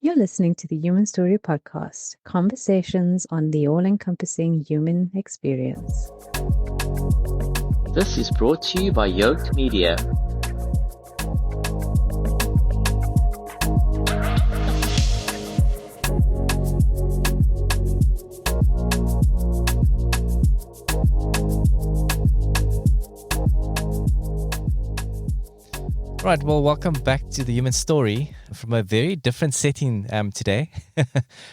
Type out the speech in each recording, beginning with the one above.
You're listening to the Human Story Podcast, conversations on the all encompassing human experience. This is brought to you by Yoked Media. Right, well, welcome back to the Human Story from a very different setting today.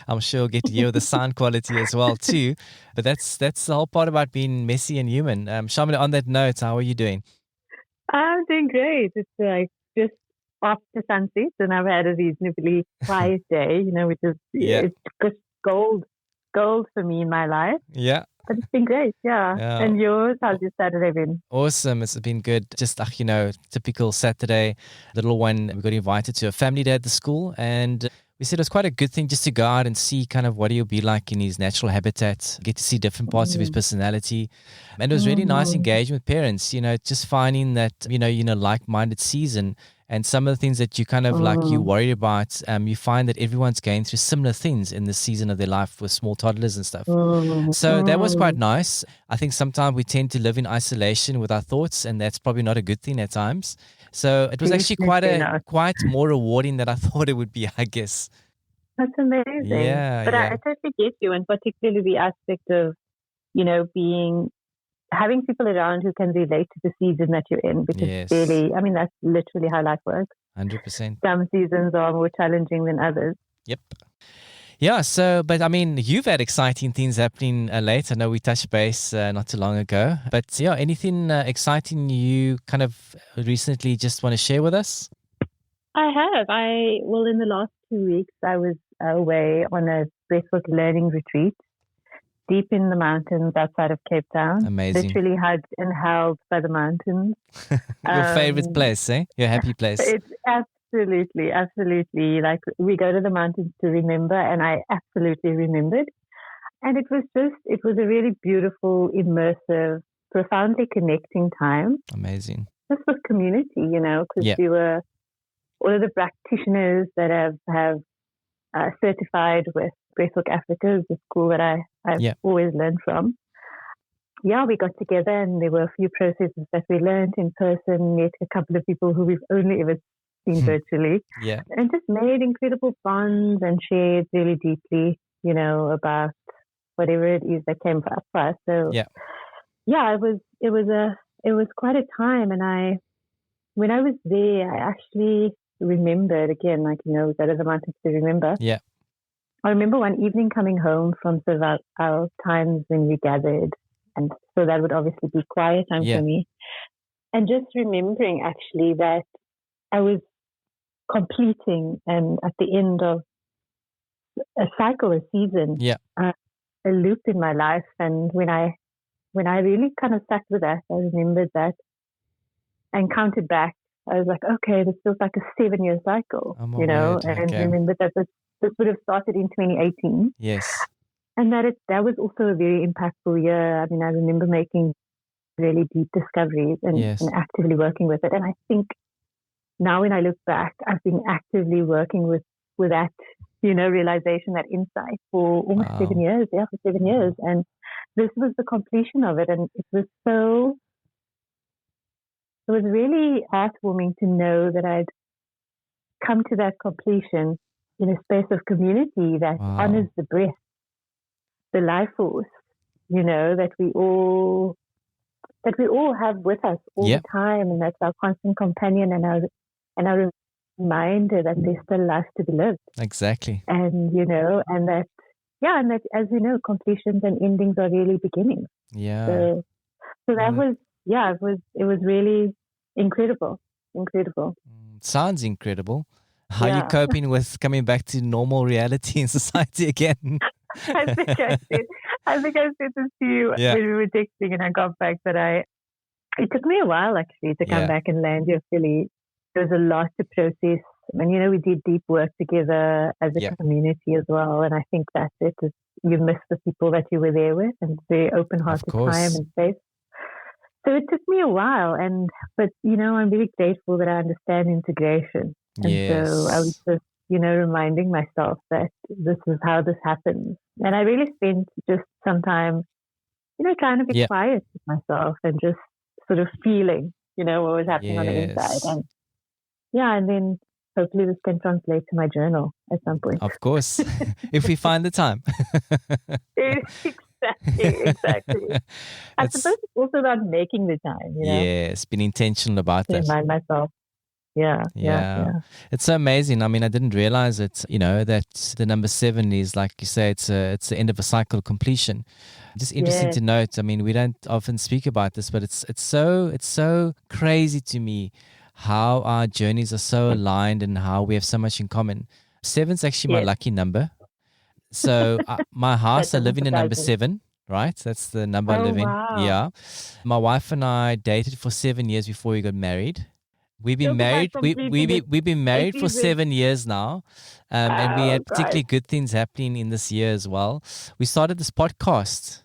I'm sure you'll get to hear the sound quality as well too. But that's the whole part about being messy and human. Shaamiela, on that note, how are you doing? I'm doing great. It's like just after sunset, and I've had a reasonably quiet day, which is it's just gold for me in my life. Yeah. But it's been great, yeah. And yours? How's your Saturday been? Awesome. It's been good. Just, typical Saturday. Little one, we got invited to a family day at the school, and we said it was quite a good thing just to go out and see kind of what he'll be like in his natural habitat, get to see different parts of his personality. And it was really nice engaging with parents, just finding that, in a like-minded season. And some of the things that you kind of you worry about, you find that everyone's going through similar things in this season of their life with small toddlers and stuff. So that was quite nice. I think sometimes we tend to live in isolation with our thoughts, and that's probably not a good thing at times. So it was actually quite more rewarding than I thought it would be, I guess. That's amazing. Yeah, but I totally get you, and particularly the aspect of, having people around who can relate to the season that you're in, because really, that's literally how life works. 100%. Some seasons are more challenging than others. Yep. Yeah, but you've had exciting things happening later. I know we touched base not too long ago, but anything exciting you kind of recently just want to share with us? I have. In the last 2 weeks, I was away on a breathwork learning retreat deep in the mountains outside of Cape Town. Amazing. Literally hugged and held by the mountains. Your favorite place, eh? Your happy place. It's absolutely. Like, we go to the mountains to remember, and I absolutely remembered. And it was a really beautiful, immersive, profoundly connecting time. Amazing. Just with community, because we were all of the practitioners that have certified with Breathwork Africa, is the school that I've always learned from. Yeah, we got together, and there were a few processes that we learned in person, met a couple of people who we've only ever seen virtually, and just made incredible bonds and shared really deeply, about whatever it is that came up for us. So, it was quite a time, and when I was there, I actually remembered again, go to the mountains to remember. Yeah. I remember one evening coming home from sort of our times when we gathered, and so that would obviously be quiet time for me, and just remembering actually that I was completing, and at the end of a cycle, a season, a loop in my life. And when I really kind of sat with that, I remembered that and counted back. I was like, okay, this feels like a 7-year cycle, and remembered that this would have started in 2018. Yes. And that was also a very impactful year. I remember making really deep discoveries and actively working with it. And I think now when I look back, I've been actively working with that, realization, that insight for almost 7 years. Yeah, for 7 years. And this was the completion of it. And it was really heartwarming to know that I'd come to that completion in a space of community that honors the breath, the life force, that we all have with us all the time, and that's our constant companion and our reminder that there's still life to be lived. Exactly. And and that as we know, completions and endings are really beginnings. Yeah. So that was it was really incredible. Sounds incredible. How are you coping with coming back to normal reality in society again? I think I said this to you when we were texting, and I got back that it took me a while actually to come back and land here fully. There was a lot to process, and we did deep work together as a community as well. And I think that's it. You miss the people that you were there with, and very open-hearted time and space. So it took me a while, but I'm really grateful that I understand integration. And so I was just, reminding myself that this is how this happens. And I really spent just some time, trying to be quiet with myself and just sort of feeling, what was happening on the inside. And and then hopefully this can translate to my journal at some point. Of course, if we find the time. Exactly. I suppose it's also about making the time, Yes, being intentional about that. Remind myself. Yeah. It's so amazing. I mean, I didn't realize it, that the number 7 is, like you say, it's the end of a cycle of completion. Just interesting to note. I mean, we don't often speak about this, but it's so crazy to me how our journeys are so aligned and how we have so much in common. 7's actually my lucky number. So my house, I live in a number 7, right? That's the number I live in. Wow. Yeah. My wife and I dated for 7 years before we got married. We've been married. We've been married for 7 years now, and we had particularly good things happening in this year as well. We started this podcast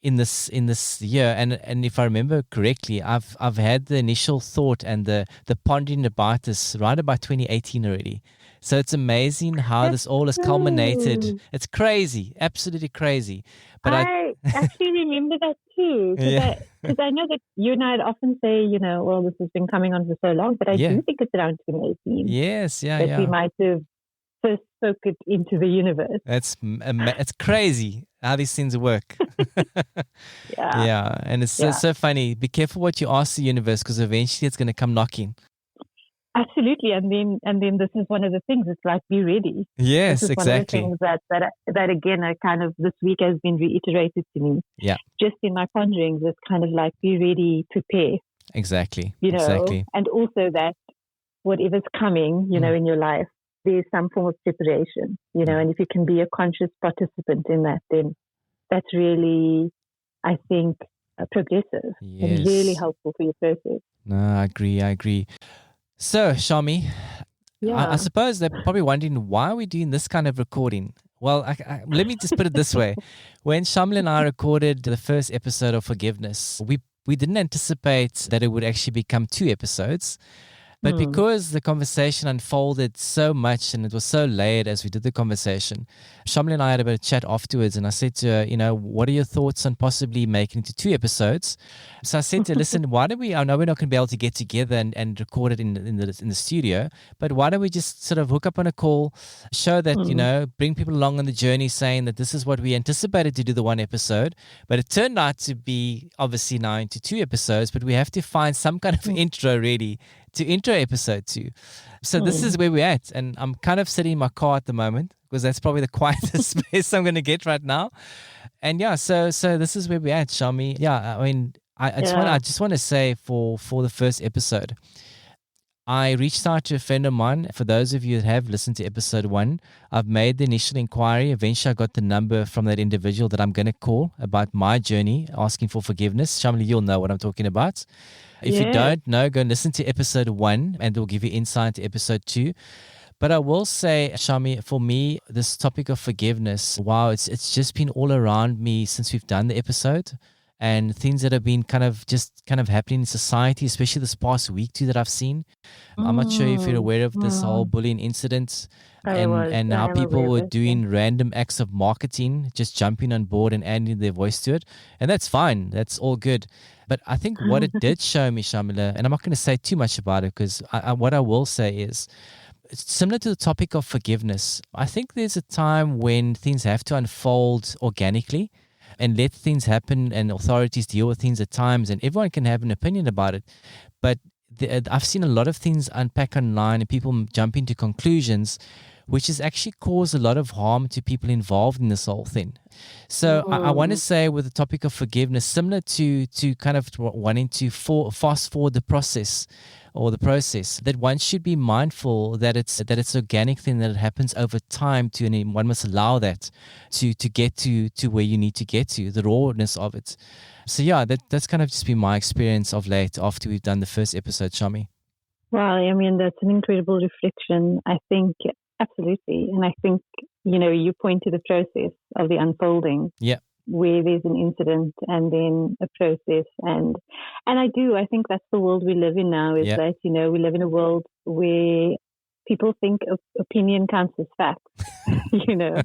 in this year, and if I remember correctly, I've had the initial thought and the pondering about this right about 2018 already. So it's amazing how this all has culminated. It's crazy, absolutely crazy. But I actually remember that too, because I know that you and I often say, well, this has been coming on for so long, but I do think it's around 2018. Yes, that we might have first spoke it into the universe. It's crazy how these things work. And it's so funny. Be careful what you ask the universe, because eventually it's going to come knocking. Absolutely, and then this is one of the things. It's like, be ready. Yes, this is exactly. One of the things that again, I kind of this week has been reiterated to me. Yeah. Just in my ponderings, it's kind of like, be ready, prepare. Exactly. Exactly. And also that whatever's coming, in your life, there's some form of preparation. And if you can be a conscious participant in that, then that's really, I think, progressive and really helpful for your process. No, I agree. So, Shami, I suppose they're probably wondering, why are we doing this kind of recording? Well, let me just put it this way. When Shaamiela and I recorded the first episode of Forgiveness, we didn't anticipate that it would actually become 2 episodes. But because the conversation unfolded so much and it was so layered as we did the conversation, Shaamiela and I had a bit of chat afterwards, and I said to her, what are your thoughts on possibly making it to 2 episomes? So I said to her, listen, why don't we, I know we're not going to be able to get together and record it in the studio, but why don't we just sort of hook up on a call, show that, bring people along on the journey, saying that this is what we anticipated to do the 1 episode, but it turned out to be obviously now into 2 episodes, but we have to find some kind of intro ready to intro episode 2. So this is where we're at, and I'm kind of sitting in my car at the moment, because that's probably the quietest space I'm going to get right now. And so this is where we're at, Shami. I mean, I just want to say for the first episode, I reached out to a friend of mine. For those of you that have listened to episode 1, I've made the initial inquiry. Eventually, I got the number from that individual that I'm going to call about my journey, asking for forgiveness. Shaamiela, you'll know what I'm talking about. If you don't know, go and listen to episode 1, and it will give you insight to episode 2. But I will say, Shami, for me, this topic of forgiveness, wow, it's just been all around me since we've done the episode, and things that have been kind of happening in society, especially this past week too, that I've seen. I'm not sure if you're aware of this whole bullying incident and how people were doing random acts of marketing, just jumping on board and adding their voice to it. And that's fine. That's all good. But I think what it did show me, Shaamiela, and I'm not going to say too much about it, because what I will say is, it's similar to the topic of forgiveness. I think there's a time when things have to unfold organically and let things happen, and authorities deal with things at times, and everyone can have an opinion about it. But I've seen a lot of things unpack online and people jump into conclusions, which has actually caused a lot of harm to people involved in this whole thing. So I want to say, with the topic of forgiveness, similar to kind of wanting to fast forward the process, that one should be mindful that it's organic thing, that it happens over time and one must allow that to get to where you need to get to, the rawness of it. So that's kind of just been my experience of late after we've done the first episode, Shami. Wow, I mean, that's an incredible reflection, I think. Absolutely. And I think, you point to the process of the unfolding. Yeah. Where there's an incident and then a process. And I think that's the world we live in now, is that, we live in a world where people think opinion counts as fact, and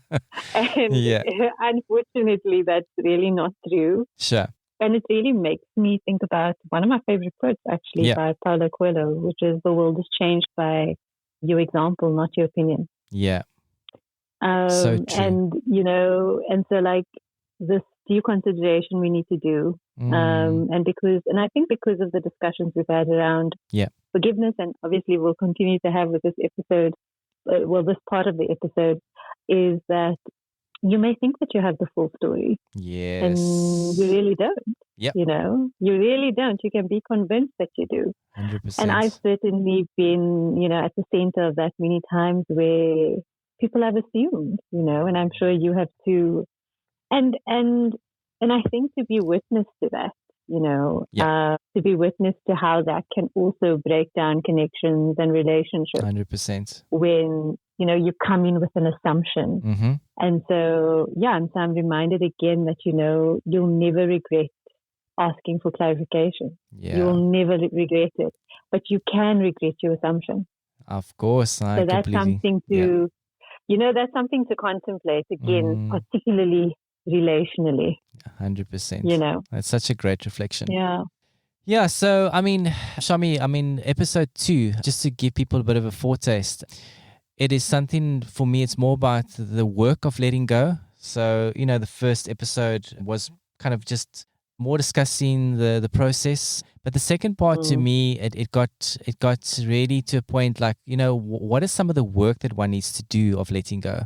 unfortunately, that's really not true. Sure. And it really makes me think about one of my favorite quotes, actually, by Paulo Coelho, which is, "The world is changed by your example, not your opinion." Yeah. So true. And, and so like this due consideration we need to do. And I think because of the discussions we've had around forgiveness, and obviously we'll continue to have with this episode, this part of the episode, is that you may think that you have the full story. Yes. And you really don't. Yep. You really don't. You can be convinced that you do. 100%. And I've certainly been, at the center of that many times where people have assumed, and I'm sure you have too. And I think to be witness to that, to be witness to how that can also break down connections and relationships. 100%. When, you come in with an assumption. Mm-hmm. And so, and so I'm reminded again that, you'll never regret asking for clarification. Yeah. You'll never regret it, but you can regret your assumption. Of course. So that's something to, that's something to contemplate again, particularly relationally. 100%. That's such a great reflection. Yeah. Yeah. So, Shami, episode 2, just to give people a bit of a foretaste, it is something for me, it's more about the work of letting go. So, the first episode was kind of just more discussing the process. But the second part to me, it got really to a point like, what is some of the work that one needs to do of letting go?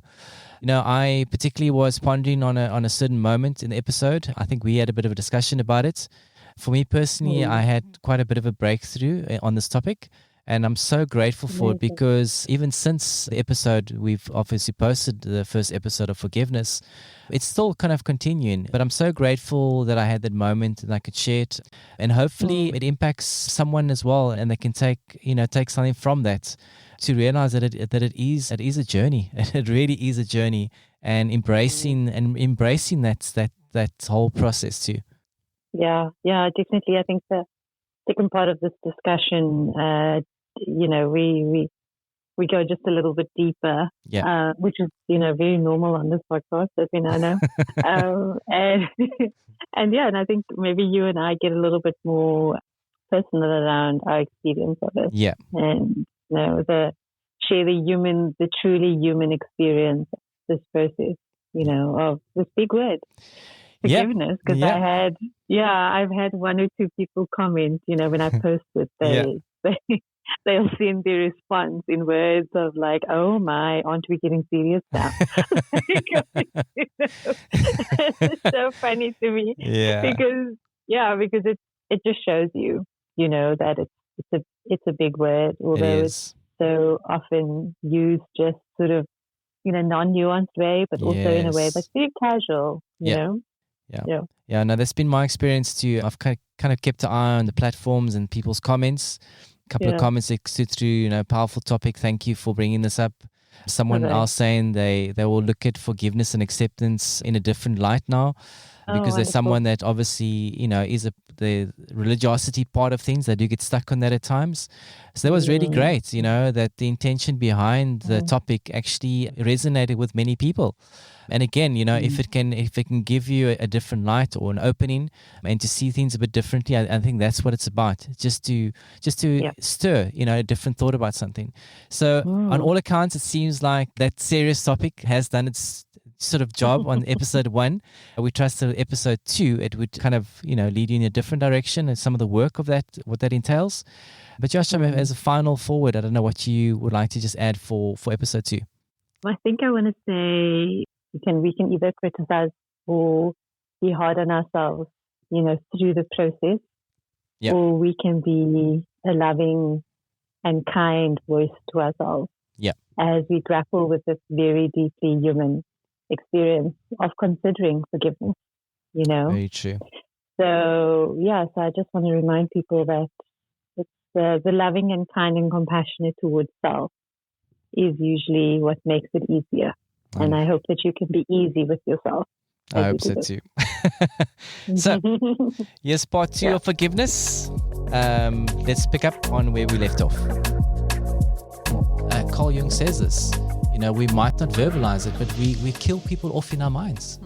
I particularly was pondering on a certain moment in the episode. I think we had a bit of a discussion about it. For me personally, I had quite a bit of a breakthrough on this topic. And I'm so grateful for it, because even since the episode, we've obviously posted the first episode of forgiveness, it's still kind of continuing. But I'm so grateful that I had that moment and I could share it. And hopefully it impacts someone as well, and they can take something from that to realize that it is a journey. It really is a journey, and embracing that whole process too. Yeah, definitely. I think the second part of this discussion, we go just a little bit deeper, which is, very normal on this podcast, as we now know. And I think maybe you and I get a little bit more personal around our experience of it. Yeah. And, share the truly human experience of this process, of this big word, forgiveness. Because I've had one or two people comment, when I posted, they'll send their response in words of like, "Oh my, aren't we getting serious now?" It's so funny to me. Yeah. Because it just shows you, that it's a big word, although it's so often used just sort of in a non-nuanced way, but also in a way that's very casual, you know? Yeah, no, that's been my experience too. I've kind of kept an eye on the platforms and people's comments. A couple of comments that stood through, powerful topic. Thank you for bringing this up. Someone else saying they will look at forgiveness and acceptance in a different light now, because there's someone that obviously, is the religiosity part of things. They do get stuck on that at times. So that was really great, that the intention behind the topic actually resonated with many people. And again, if it can give you a different light or an opening and to see things a bit differently, I think that's what it's about. Just to stir, a different thought about something. So on all accounts, it seems like that serious topic has done its sort of job on episode 1. We trust that episode 2, it would kind of, lead you in a different direction and some of the work of that, what that entails. But Josh, as a final forward, I don't know what you would like to just add for episode 2. I think I want to say we can either criticize or be hard on ourselves, through the process, or we can be a loving and kind voice to ourselves as we grapple with this very deeply human experience of considering forgiveness, Very true. So I just want to remind people that it's the loving and kind and compassionate towards self is usually what makes it easier. And I hope that you can be easy with yourself. I hope so too. So, yes, part 2 of forgiveness. Let's pick up on where we left off. Carl Jung says this. We might not verbalize it, but we kill people off in our minds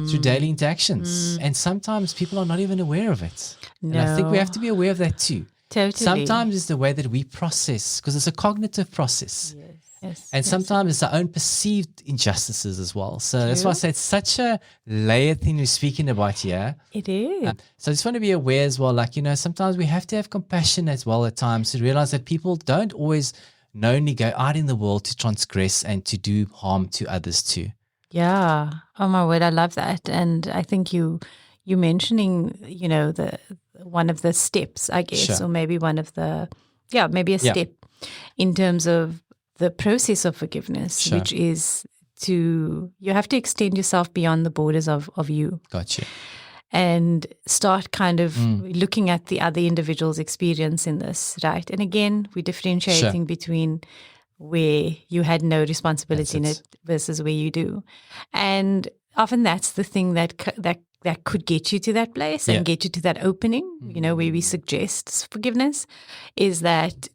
through daily interactions. And sometimes people are not even aware of it. No. And I think we have to be aware of that too. Totally. Sometimes it's the way that we process, because it's a cognitive process. Yes. And sometimes it's our own perceived injustices as well. So that's why I say it's such a layered thing we're speaking about here. It is. So I just want to be aware as well, sometimes we have to have compassion as well at times to realize that people don't always knowingly go out in the world to transgress and to do harm to others too. Yeah. Oh my word, I love that. And I think you mentioning, the one of the steps, I guess, or maybe one of the, maybe a step in terms of the process of forgiveness, which is you have to extend yourself beyond the borders of you. Gotcha. And start kind of looking at the other individual's experience in this, right? And again, we're differentiating between where you had no responsibility in it versus where you do. And often that's the thing that could get you to that place and get you to that opening, where we suggest forgiveness, is that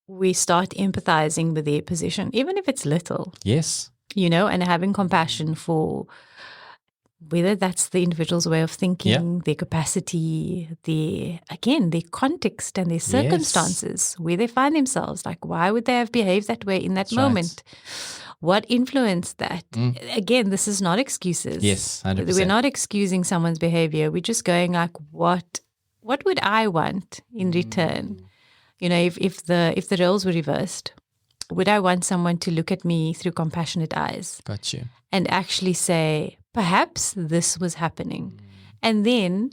we start empathizing with their position, even if it's little. Yes. And having compassion for whether that's the individual's way of thinking, their capacity, their context and their circumstances, where they find themselves. Like, why would they have behaved that way in that moment? What influenced that? Again, this is not excuses. Yes, 100%. We're not excusing someone's behavior. We're just going like, what would I want in return? If the roles were reversed, would I want someone to look at me through compassionate eyes? Got you. And actually say, perhaps this was happening. And then,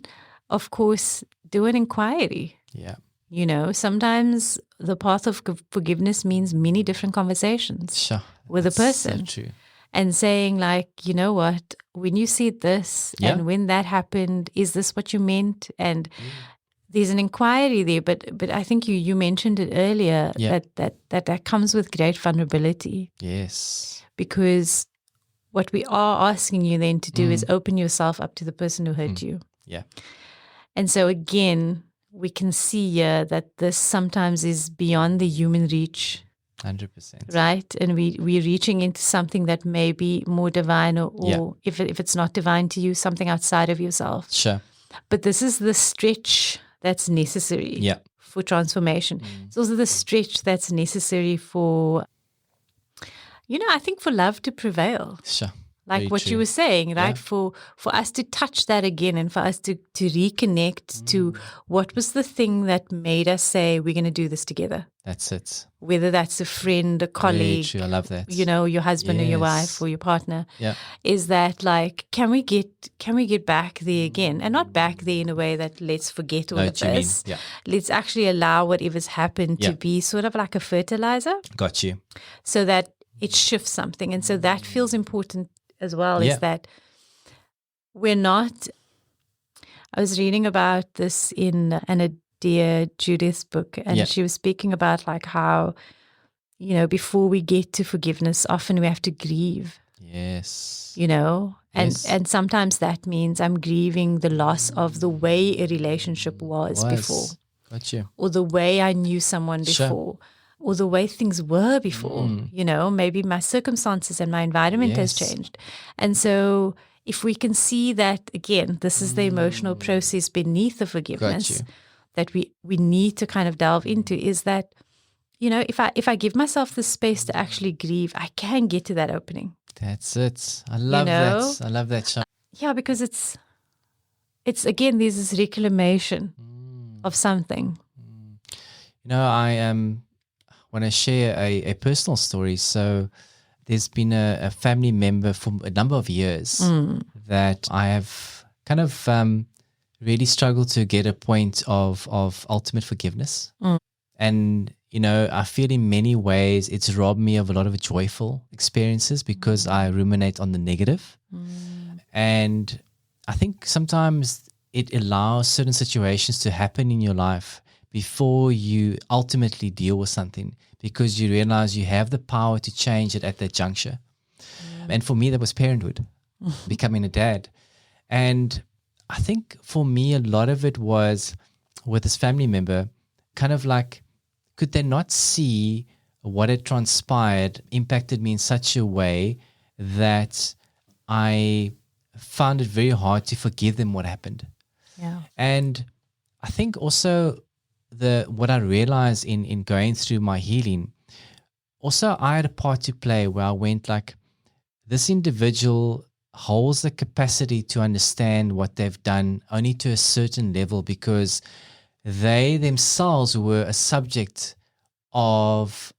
of course, do an inquiry. Yeah. Sometimes the path of forgiveness means many different conversations with a person. So true. And saying like, you know what, when you said this and when that happened, is this what you meant? And there's an inquiry there, but I think you mentioned it earlier that comes with great vulnerability. Yes. Because what we are asking you then to do is open yourself up to the person who hurt you. Yeah. And so again, we can see here that this sometimes is beyond the human reach. 100%. Right? And we're reaching into something that may be more divine or if it's not divine to you, something outside of yourself. Sure. But this is the stretch that's necessary for transformation. It's also the stretch that's necessary for, I think for love to prevail. Sure. Like Very what true. you were saying, right? For us to touch that again and for us to reconnect to what was the thing that made us say, we're going to do this together. That's it. Whether that's a friend, a colleague, Very true. I love that. your husband or your wife or your partner. Yeah. Is that like, can we get back there again? And not back there in a way that let's forget all of this. Yeah. Let's actually allow whatever's happened to be sort of like a fertilizer. Got you. So that it shifts something. And so that feels important as well, is that we're not, I was reading about this in a Dear Judith book, and she was speaking about like how, before we get to forgiveness, often we have to grieve. Yes. And sometimes that means I'm grieving the loss of the way a relationship was before. Got you. Or the way I knew someone before. Or the way things were before, maybe my circumstances and my environment has changed. And so if we can see that, again, this is the emotional process beneath the forgiveness that we need to kind of delve into, is that, if I give myself the space to actually grieve, I can get to that opening. That's it. I love that. I love that, Sha. Yeah, because it's again, there's this reclamation of something. I want to share a personal story. So there's been a family member for a number of years that I have kind of really struggled to get a point of ultimate forgiveness. And, I feel in many ways it's robbed me of a lot of joyful experiences because I ruminate on the negative. And I think sometimes it allows certain situations to happen in your life before you ultimately deal with something, because you realize you have the power to change it at that juncture. And for me, that was parenthood, becoming a dad. And I think for me, a lot of it was with this family member, kind of like, could they not see what had transpired impacted me in such a way that I found it very hard to forgive them what happened. Yeah. And I think also what I realized in going through my healing, also I had a part to play where I went like, this individual holds the capacity to understand what they've done only to a certain level, because they themselves were a subject of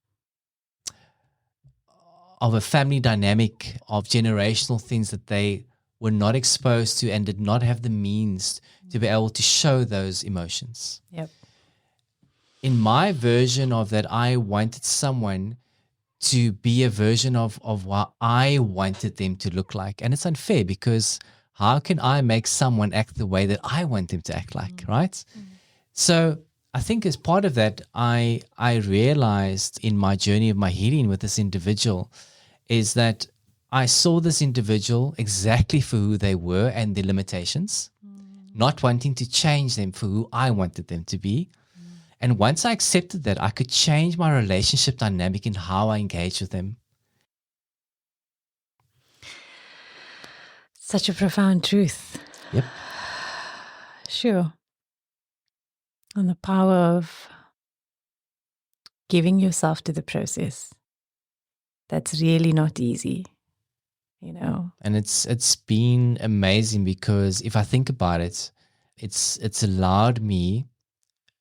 a family dynamic, of generational things that they were not exposed to and did not have the means to be able to show those emotions. Yep. In my version of that, I wanted someone to be a version of what I wanted them to look like. And it's unfair, because how can I make someone act the way that I want them to act like, right? So I think as part of that, I realized in my journey of my healing with this individual is that I saw this individual exactly for who they were and their limitations, not wanting to change them for who I wanted them to be. And once I accepted that, I could change my relationship dynamic in how I engage with them. Such a profound truth. Yep. Sure. And the power of giving yourself to the process. That's really not easy, you know. And it's been amazing, because if I think about it, it's allowed me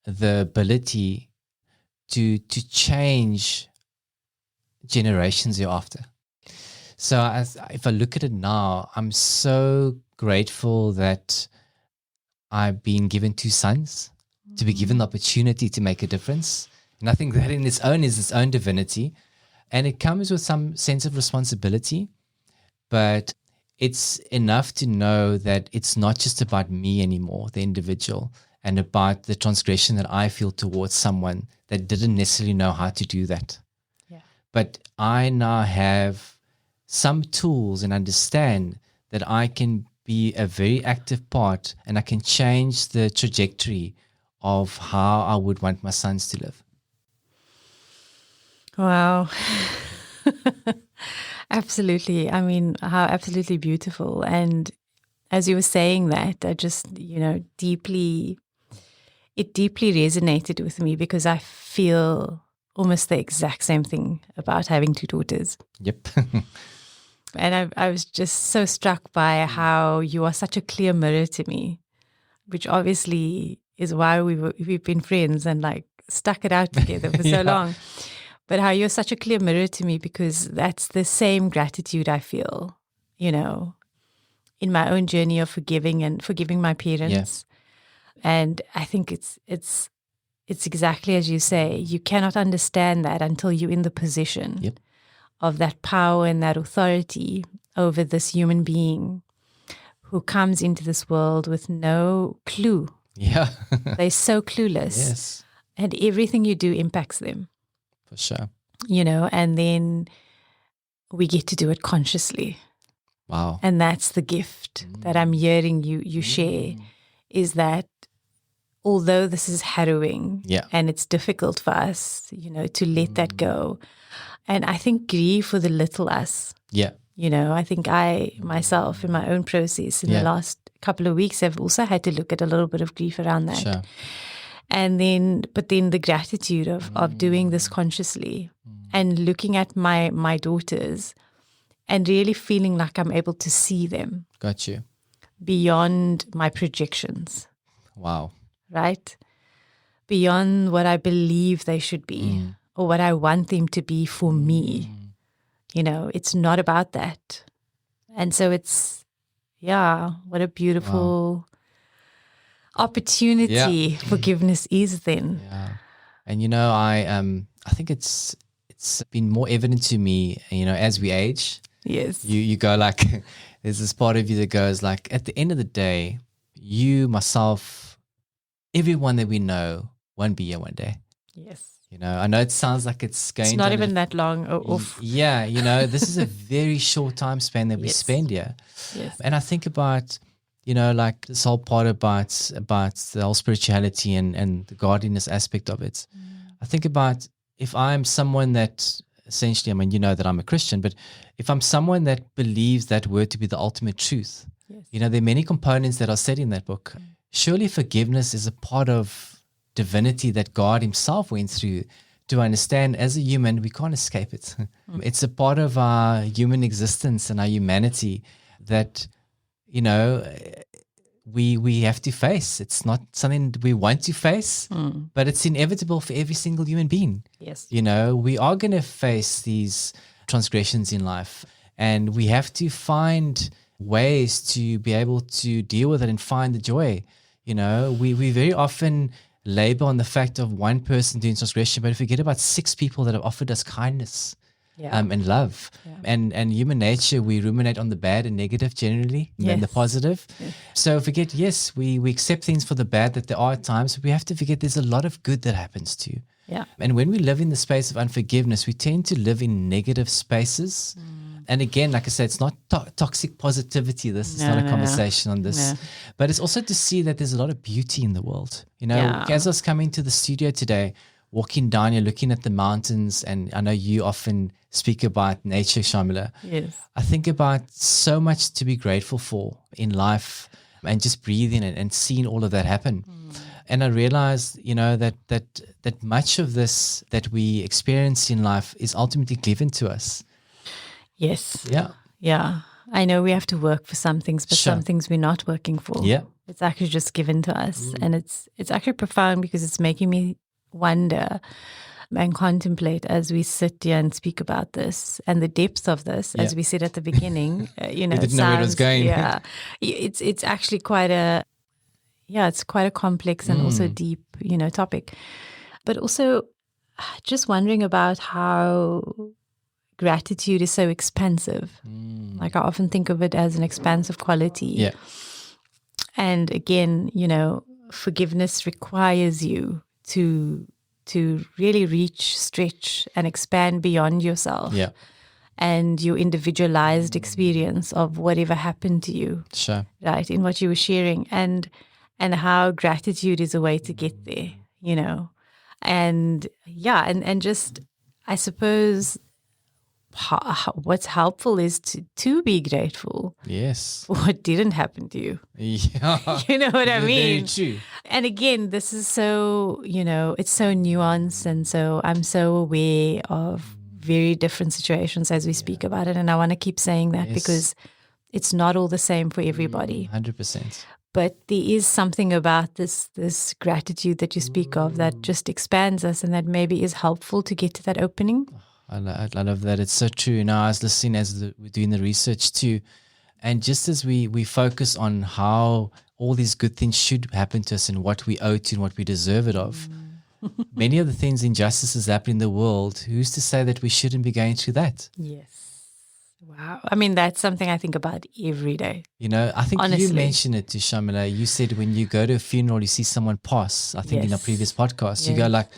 the ability to change generations thereafter. So if I look at it now, I'm so grateful that I've been given 2 sons, to be given the opportunity to make a difference. And I think that in its own is its own divinity. And it comes with some sense of responsibility, but it's enough to know that it's not just about me anymore, the individual, and about the transgression that I feel towards someone that didn't necessarily know how to do that. Yeah. But I now have some tools and understand that I can be a very active part, and I can change the trajectory of how I would want my sons to live. Wow. Absolutely. I mean, how absolutely beautiful. And as you were saying that, I just, it deeply resonated with me, because I feel almost the exact same thing about having 2 daughters. Yep. And I was just so struck by how you are such a clear mirror to me, which obviously is why we've been friends and like stuck it out together for so long. But how you're such a clear mirror to me, because that's the same gratitude I feel, in my own journey of forgiving my parents. And I think it's exactly as you say. You cannot understand that until you're in the position of that power and that authority over this human being who comes into this world with no clue. Yeah. They're so clueless. Yes. And everything you do impacts them. For sure. And then we get to do it consciously. Wow. And that's the gift that I'm hearing you share, is that although this is harrowing and it's difficult for us, to let that go. And I think grieve for the little us. Yeah. I think I myself in my own process in the last couple of weeks have also had to look at a little bit of grief around that. Sure. And but then the gratitude of doing this consciously and looking at my daughters and really feeling like I'm able to see them. Got you. Beyond my projections. Wow. Right? Beyond what I believe they should be or what I want them to be for me. It's not about that. And so it's, what a beautiful opportunity forgiveness is then. Yeah. And I think it's been more evident to me, as we age. Yes. You go like, there's this part of you that goes like, at the end of the day, you, myself, everyone that we know won't be here one day. Yes. I know it sounds like it's going. It's not even that long off. Yeah, this is a very short time span that we spend here. Yes. And I think about, like this whole part about the whole spirituality and the godliness aspect of it. I think about if I'm someone that essentially, I mean, you know that I'm a Christian, but if I'm someone that believes that word to be the ultimate truth, you know, there are many components that are said in that book. Surely forgiveness is a part of divinity that God himself went through to understand as a human, we can't escape it. It's a part of our human existence and our humanity that, you know, we have to face. It's not something that we want to face, but it's inevitable for every single human being. Yes. You know, we are going to face these transgressions in life, and we have to find ways to be able to deal with it and find the joy. You know, we very often labor on the fact of one person doing transgression, but forget about 6 people that have offered us kindness and love. And human nature, we ruminate on the bad and negative generally than the positive. So forget, yes, we accept things for the bad that there are at times, but we have to forget there's a lot of good that happens too. And when we live in the space of unforgiveness, we tend to live in negative spaces. And again, like I said, it's not toxic positivity. This is not a conversation on this, but it's also to see that there's a lot of beauty in the world. You know, as I was coming to the studio today, walking down here, looking at the mountains, and I know you often speak about nature, Shaamiela. Yes. I think about so much to be grateful for in life, and just breathing and seeing all of that happen. And I realized, you know, that much of this that we experience in life is ultimately given to us. Yes. Yeah. I know we have to work for some things, but some things we're not working for. Yeah. It's actually just given to us. And it's actually profound because it's making me wonder and contemplate as we sit here and speak about this and the depth of this, as we said at the beginning. You know, we didn't know where it was going. Yeah. It's actually quite a complex and also deep, you know, topic. But also just wondering about how gratitude is so expansive. Like I often think of it as an expansive quality. Yeah. And again, you know, forgiveness requires you to really reach, stretch, and expand beyond yourself. Yeah. And your individualized experience of whatever happened to you. Sure. Right, in what you were sharing. And how gratitude is a way to get there, you know. And and just, I suppose, what's helpful is to be grateful. Yes. For what didn't happen to you. Yeah. You know what I mean? Very true. And again, this is so, you know, it's so nuanced, and so I'm so aware of very different situations as we speak about it. And I want to keep saying that because it's not all the same for everybody. 100%. But there is something about this gratitude that you speak of that just expands us and that maybe is helpful to get to that opening. I love that. It's so true. You know, I was listening we're doing the research too. And just as we focus on how all these good things should happen to us and what we owe to and what we deserve it of, many of the things, injustices happening in the world, who's to say that we shouldn't be going through that? Yes. Wow. I mean, that's something I think about every day. You know, I think honestly. You mentioned it to Shaamiela. You said when you go to a funeral, you see someone pass, I think in a previous podcast, you go like,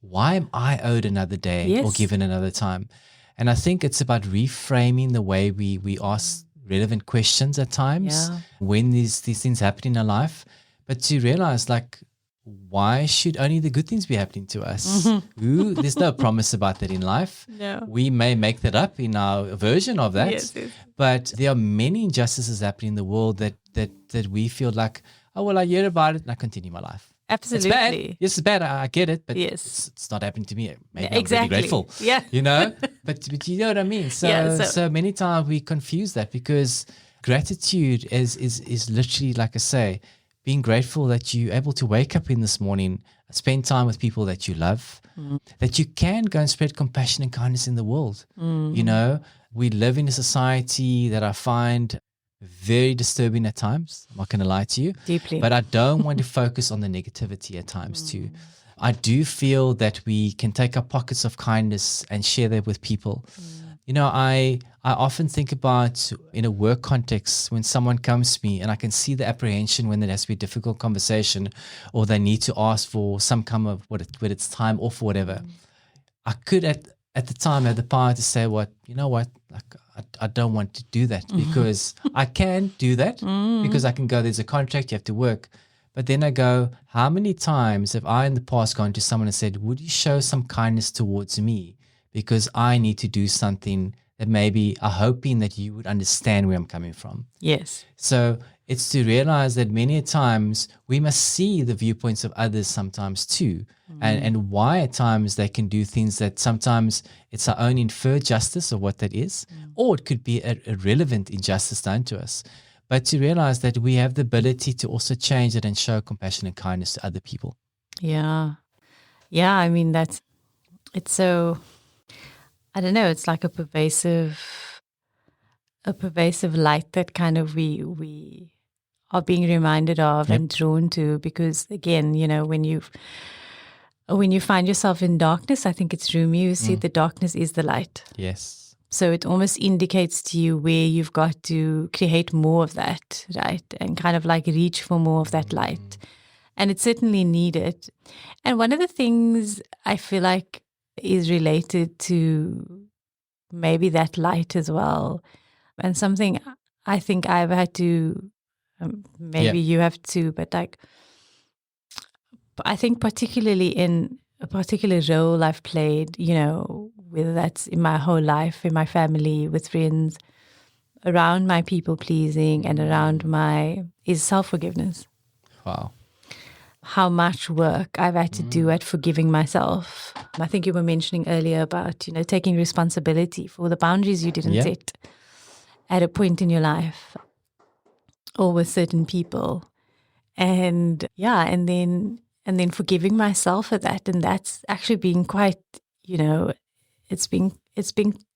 why am I owed another day or given another time? And I think it's about reframing the way we ask relevant questions at times when these things happen in our life, but to realize, like, why should only the good things be happening to us? There's no promise about that in life. No. We may make that up in our version of that, but there are many injustices happening in the world that we feel like, oh, well, I hear about it and I continue my life. Absolutely. It's bad. Yes, it's bad. I get it, but yes. it's not happening to me. Maybe exactly. I'm really grateful. Yeah. You know, but you know what I mean? So many times we confuse that, because gratitude is literally, like I say, being grateful that you're able to wake up in this morning, spend time with people that you love, that you can go and spread compassion and kindness in the world. You know, we live in a society that I find very disturbing at times. I'm not going to lie to you. Deeply. But I don't want to focus on the negativity at times too. I do feel that we can take our pockets of kindness and share that with people. You know, I often think about, in a work context, when someone comes to me and I can see the apprehension when there has to be a difficult conversation or they need to ask for some kind of, whether it's time off or whatever. I could at the time have the power to say, you know what, like, I don't want to do that, because I can do that because I can go, there's a contract, you have to work. But then I go, how many times have I in the past gone to someone and said, would you show some kindness towards me? Because I need to do something that maybe are hoping that you would understand where I'm coming from. Yes. So it's to realize that many times we must see the viewpoints of others sometimes too. And why at times they can do things that sometimes it's our own inferred justice of what that is, or it could be a relevant injustice done to us. But to realize that we have the ability to also change it and show compassion and kindness to other people. Yeah. Yeah, I mean, it's so, I don't know, it's like a pervasive light that kind of we are being reminded of and drawn to, because again, you know, when you find yourself in darkness, I think it's Rumi who said the darkness is the light. Yes. So it almost indicates to you where you've got to create more of that, right? And kind of like reach for more of that light. And it's certainly needed. And one of the things I feel like is related to maybe that light as well, and something I think I've had to, maybe you have too, but like, I think particularly in a particular role I've played, you know, whether that's in my whole life, in my family, with friends, around my people pleasing and around is self-forgiveness. Wow. How much work I've had to do at forgiving myself. I think you were mentioning earlier about, you know, taking responsibility for the boundaries you didn't set at a point in your life or with certain people. And then forgiving myself for that. And that's actually been quite, you know, it's been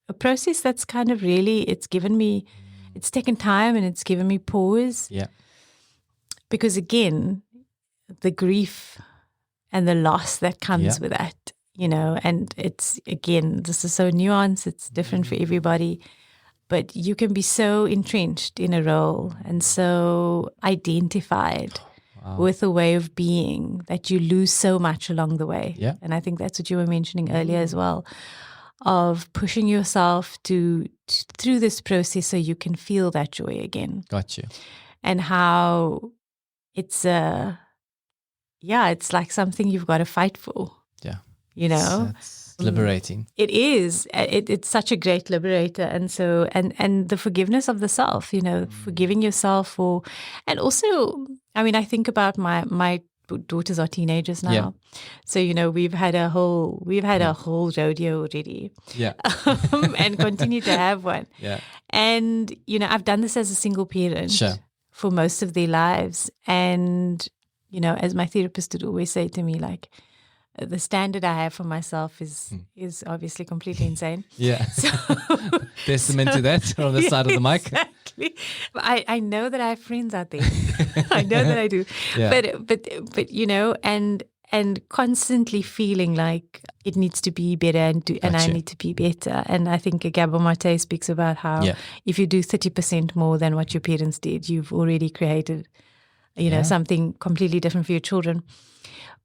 a process that's kind of really, it's taken time and it's given me pause. Yeah. Because again, the grief and the loss that comes with that, you know, and it's, again, this is so nuanced, it's different for everybody. But you can be so entrenched in a role and so identified with a way of being that you lose so much along the way. Yeah. And I think that's what you were mentioning earlier as well, of pushing yourself through this process so you can feel that joy again. Got you. And how it's it's like something you've got to fight for. Yeah. You know? It's liberating. It is. It's such a great liberator. And so, and the forgiveness of the self, you know, forgiving yourself for, and also, I mean, I think about my daughters are teenagers now. Yeah. So, you know, we've had a whole rodeo already. Yeah. And continue to have one. Yeah. And, you know, I've done this as a single parent for most of their lives. And, you know, as my therapist would always say to me, like, the standard I have for myself is obviously completely insane. Yeah. So, testament to that on the side of the mic. Exactly. I know that I have friends out there. I know that I do. Yeah. But you know, and constantly feeling like it needs to be better and I need to be better. And I think Gabor Mate speaks about how if you do 30% more than what your parents did, you've already created, you know, something completely different for your children.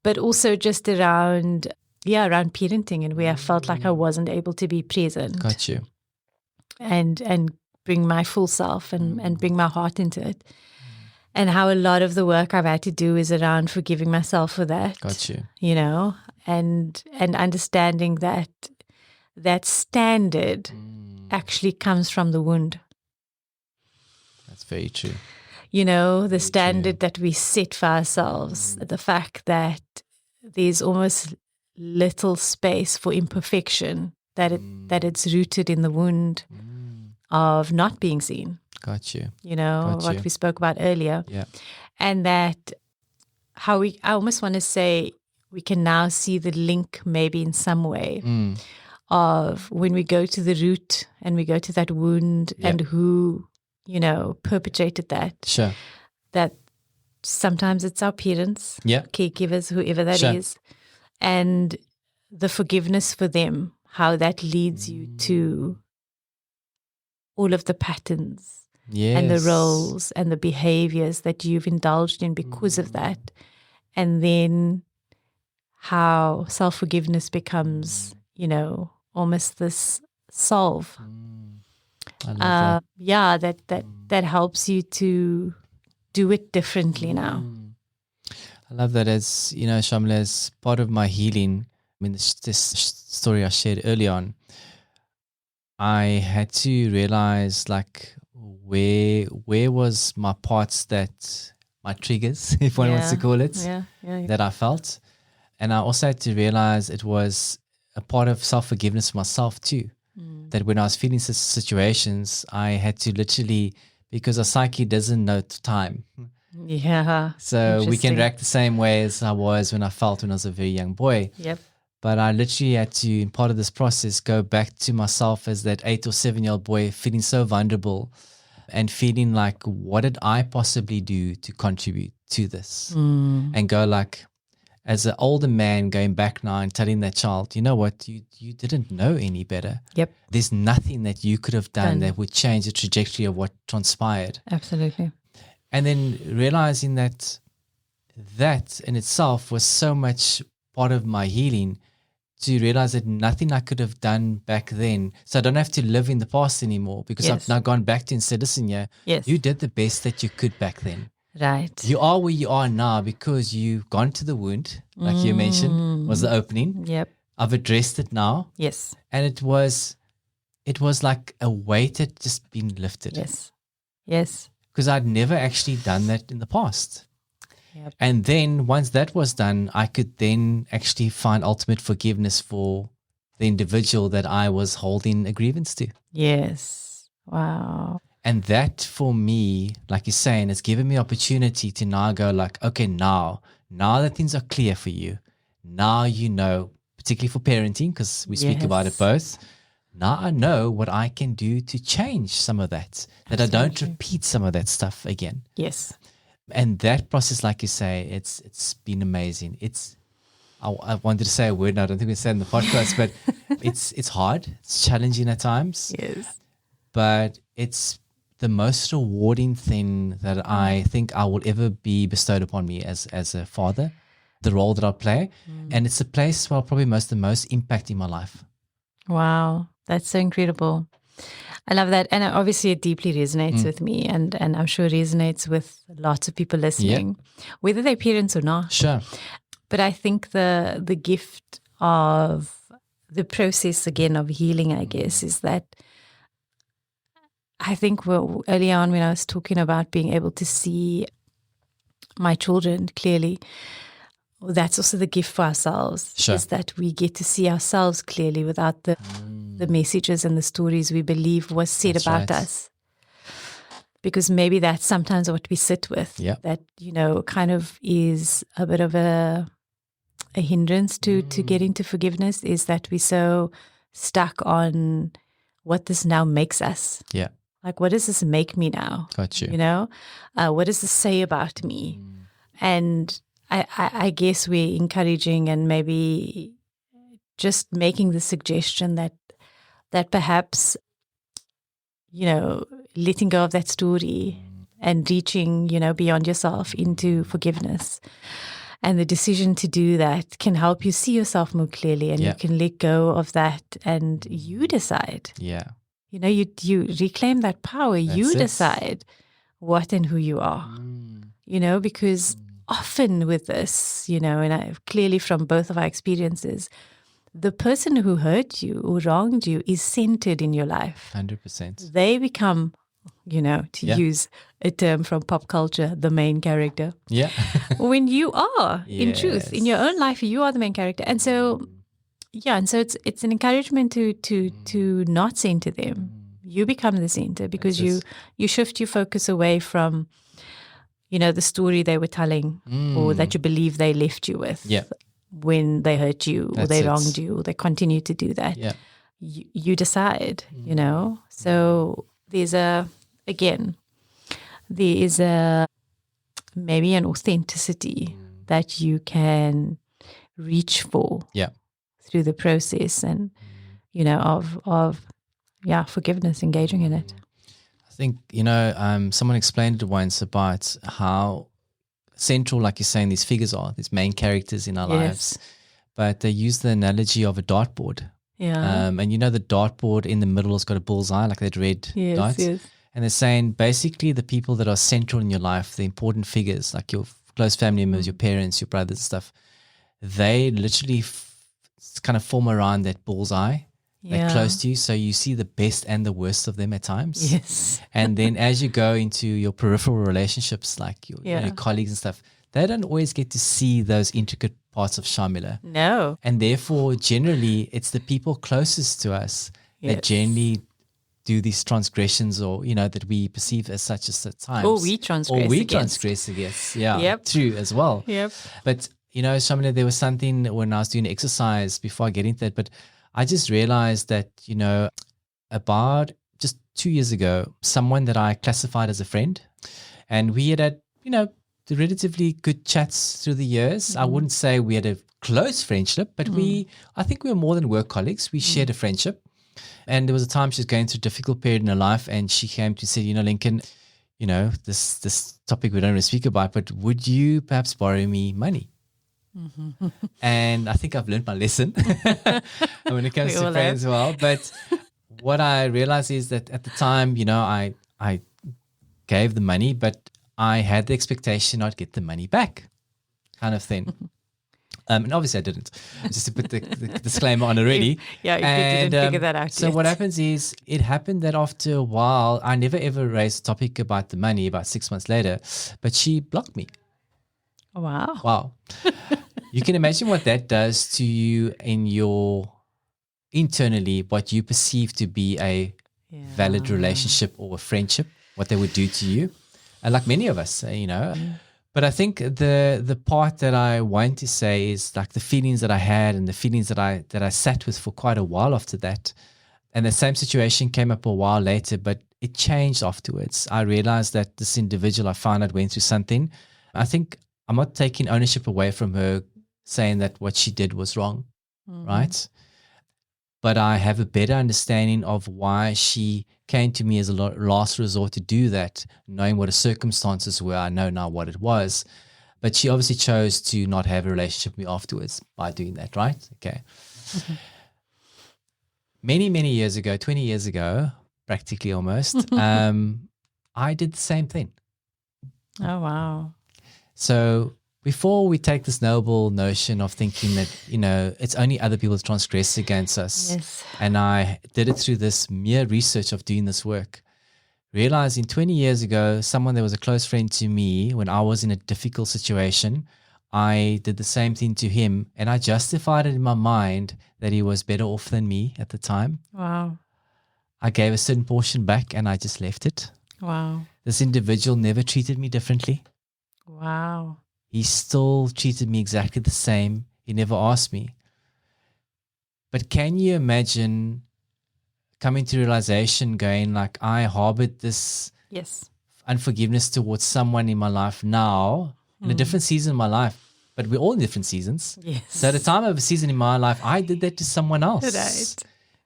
But also just around parenting and where I felt like I wasn't able to be present. Got you. And bring my full self and bring my heart into it. And how a lot of the work I've had to do is around forgiving myself for that. Got you. You know, and understanding that standard actually comes from the wound. That's very true. You know, the standard that we set for ourselves, the fact that there's almost little space for imperfection, that it's rooted in the wound of not being seen. Got you. You know, what we spoke about earlier. Yeah. And that I almost want to say we can now see the link maybe in some way of when we go to the root and we go to that wound and who, you know, perpetrated that. Sure. That sometimes it's our parents, caregivers, whoever that is. And the forgiveness for them, how that leads you to all of the patterns and the roles and the behaviors that you've indulged in because of that. And then how self-forgiveness becomes, you know, almost this solve. I love that helps you to do it differently now. I love that. As you know, Shaamiela, as part of my healing, I mean, this story I shared early on, I had to realize like where was my parts that my triggers, if one wants to call it, that I felt. And I also had to realize it was a part of self-forgiveness for myself too. That when I was feeling such situations, I had to literally, because our psyche doesn't know time. Yeah. So we can react the same way as I was when I felt when I was a very young boy. Yep. But I literally had to, in part of this process, go back to myself as that 8 or 7-year-old boy, feeling so vulnerable and feeling like, what did I possibly do to contribute to this? And go like, as an older man going back now and telling that child, you know what, you didn't know any better. Yep. There's nothing that you could have done that would change the trajectory of what transpired. Absolutely. And then realizing that in itself was so much part of my healing, to realize that nothing I could have done back then. So I don't have to live in the past anymore, because I've now gone back to and said, listen, you did the best that you could back then. Right. You are where you are now because you've gone to the wound, like you mentioned, was the opening. Yep. I've addressed it now. Yes. And it was like a weight had just been lifted. Yes. Yes. Because I'd never actually done that in the past. Yep. And then once that was done, I could then actually find ultimate forgiveness for the individual that I was holding a grievance to. Yes. Wow. And that for me, like you're saying, has given me opportunity to now go like, okay, now that things are clear for you, now you know, particularly for parenting, because we speak about it both, now I know what I can do to change some of that, that I don't repeat some of that stuff again. Yes. And that process, like you say, it's been amazing. I wanted to say a word, and I don't think we said in the podcast, but it's hard. It's challenging at times. Yes. But it's the most rewarding thing that I think I will ever be bestowed upon me as a father, the role that I play. And it's a place where I'll probably the most impact in my life. Wow. That's so incredible. I love that. And obviously it deeply resonates with me, and I'm sure resonates with lots of people listening, whether they're parents or not. Sure. But I think the gift of the process, again, of healing, I guess, is that I think early on when I was talking about being able to see my children clearly, that's also the gift for ourselves, is that we get to see ourselves clearly without the messages and the stories we believe was said about us. Because maybe that's sometimes what we sit with, that, kind of is a bit of a hindrance to getting to forgiveness, is that we're so stuck on what this now makes us. Yeah. Like, what does this make me now? Got you. What does this say about me? And I guess we're encouraging and maybe just making the suggestion that perhaps, letting go of that story and reaching, beyond yourself into forgiveness. And the decision to do that can help you see yourself more clearly, and you can let go of that, and you decide. Yeah. You reclaim that power. You decide what and who you are, because often with this, and clearly from both of our experiences, the person who hurt you or wronged you is centered in your life. 100%. They become, to use a term from pop culture, the main character. Yeah. When you are, in truth, in your own life, you are the main character. And so, it's an encouragement to not center them. You become the center, because you shift your focus away from, the story they were telling or that you believe they left you with. Yeah. When they hurt you or they wronged you or they continue to do that. Yeah. You decide, So there is maybe an authenticity that you can reach for through the process and, of forgiveness, engaging in it. I think, someone explained it once about how central, like you're saying, these figures are, these main characters in our lives. But they use the analogy of a dartboard. Yeah. And the dartboard in the middle has got a bullseye, like that red dot. Yes. And they're saying basically the people that are central in your life, the important figures, like your close family members, your parents, your brothers, stuff, they literally kind of form around that bullseye. They're close to you, so you see the best and the worst of them at times. Yes. And then as you go into your peripheral relationships, like your colleagues and stuff, they don't always get to see those intricate parts of Shaamiela. No. And therefore, generally, it's the people closest to us that generally do these transgressions, or, that we perceive as such at times. Or we transgress against. Yeah, true as well. Yep. But, Shaamiela, there was something when I was doing exercise before I get into that, but I just realized that, about just 2 years ago, someone that I classified as a friend, and we had the relatively good chats through the years. Mm-hmm. I wouldn't say we had a close friendship, but I think we were more than work colleagues. We shared a friendship. And there was a time she was going through a difficult period in her life, and she came to say, Lincoln, this topic we don't really speak about, but would you perhaps borrow me money? Mm-hmm. And I think I've learned my lesson when it comes to friends as well. But what I realized is that at the time, I gave the money, but I had the expectation I'd get the money back, kind of thing. And obviously I didn't, just to put the disclaimer on already. You didn't figure that out So yet. what happens is, it happened that after a while, I never ever raised the topic about the money about 6 months later, but she blocked me. Wow. You can imagine what that does to you in your internally, what you perceive to be a valid relationship or a friendship, what they would do to you. And like many of us, But I think the part that I want to say is like the feelings that I had and the feelings that I sat with for quite a while after that. And the same situation came up a while later, but it changed afterwards. I realized that this individual I found out went through something. I think I'm not taking ownership away from her, saying that what she did was wrong, right? But I have a better understanding of why she came to me as a last resort to do that, knowing what the circumstances were. I know now what it was. But she obviously chose to not have a relationship with me afterwards by doing that, right? Okay. Mm-hmm. Many, many years ago, 20 years ago, practically almost, I did the same thing. Oh, wow. So before we take this noble notion of thinking that, it's only other people that transgress against us, and I did it through this mere research of doing this work, realizing 20 years ago, someone that was a close friend to me, when I was in a difficult situation, I did the same thing to him, and I justified it in my mind that he was better off than me at the time. Wow. I gave a certain portion back and I just left it. Wow. This individual never treated me differently. Wow. He still treated me exactly the same. He never asked me. But can you imagine coming to realization going like, I harbored this unforgiveness towards someone in my life now, in a different season of my life, but we're all in different seasons. Yes. So at the time of a season in my life, I did that to someone else. Right.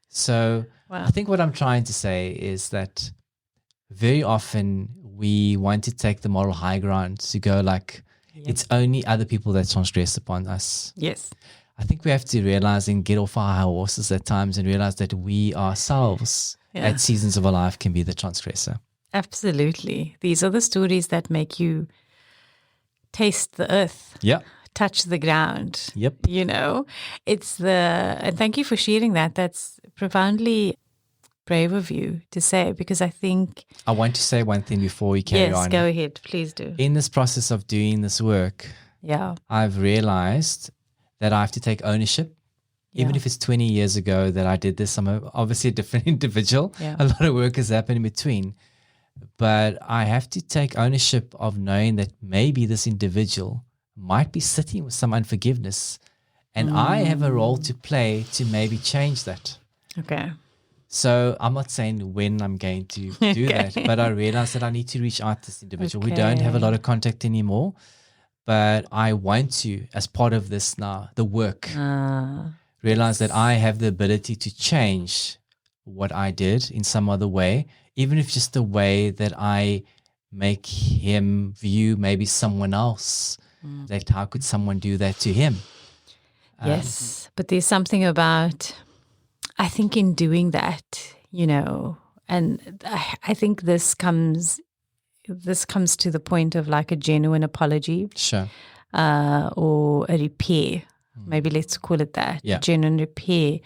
So I think what I'm trying to say is that very often we want to take the moral high ground to go like, it's only other people that transgress upon us. Yes. I think we have to realize and get off our high horses at times and realize that we ourselves at seasons of our life can be the transgressor. Absolutely. These are the stories that make you taste the earth. Yeah. Touch the ground. Yep. And thank you for sharing that. That's profoundly brave of you to say, because I think... I want to say one thing before we carry on. Yes, go ahead. Please do. In this process of doing this work, I've realized that I have to take ownership. Even if it's 20 years ago that I did this, I'm obviously a different individual. Yeah. A lot of work has happened in between. But I have to take ownership of knowing that maybe this individual might be sitting with some unforgiveness, and I have a role to play to maybe change that. Okay. So I'm not saying when I'm going to do that, but I realize that I need to reach out to this individual. We don't have a lot of contact anymore, but I want to, as part of this now, the work, realize that I have the ability to change what I did in some other way, even if just the way that I make him view maybe someone else. That how could someone do that to him? Yes, but there's something about, I think in doing that, and I think this comes this comes to the point of like a genuine apology. Sure. Or a repair. Maybe let's call it that. Yeah. A genuine repair